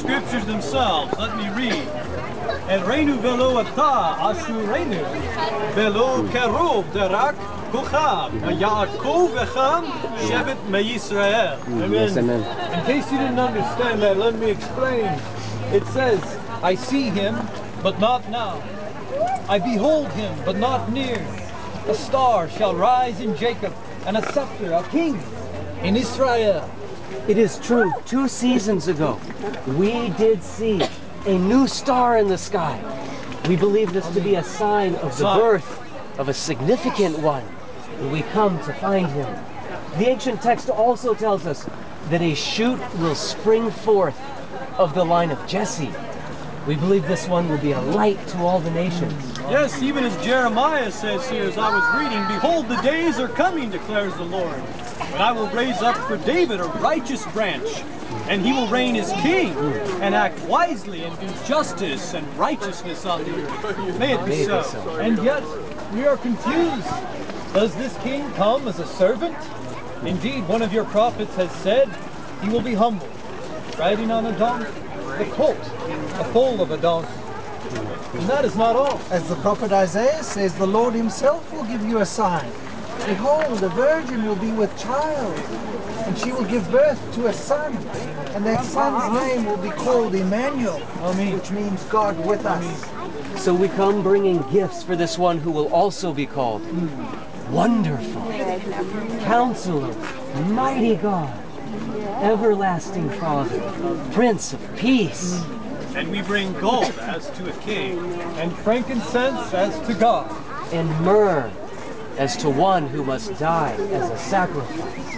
scriptures themselves. Let me read. El reinu velo ata ashurenu velo kerov derak kucham Yaakov echam shevet meYisrael. Amen. Yes, amen. In case you didn't understand that, let me explain. It says, I see him, but not now. I behold him, but not near. A star shall rise in Jacob, and a scepter, a king in Israel. It is true. 2 seasons ago, we did see a new star in the sky. We believe this to be a sign of the birth of a significant one. And we come to find him. The ancient text also tells us that a shoot will spring forth of the line of Jesse. We believe this one will be a light to all the nations. Yes, even as Jeremiah says here as I was reading, behold, the days are coming, declares the Lord, when I will raise up for David a righteous branch, and he will reign as king, and act wisely, and do justice and righteousness on the earth. May it be so. And yet, we are confused. Does this king come as a servant? Indeed, one of your prophets has said he will be humble, riding on a donkey, the colt, a foal of a donkey. And that is not all. As the prophet Isaiah says, the Lord himself will give you a sign. Behold, the virgin will be with child, and she will give birth to a son, and that son's name will be called Emmanuel, which means God with us. So we come bringing gifts for this one who will also be called Wonderful, Counselor, Mighty God, Everlasting Father, Prince of Peace. And we bring gold as to a king, and frankincense as to God, and myrrh as to one who must die as a sacrifice.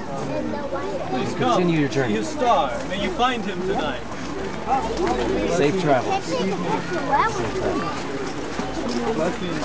Please come. Continue your journey. See his star. May you find him tonight. Safe travels. Blessings.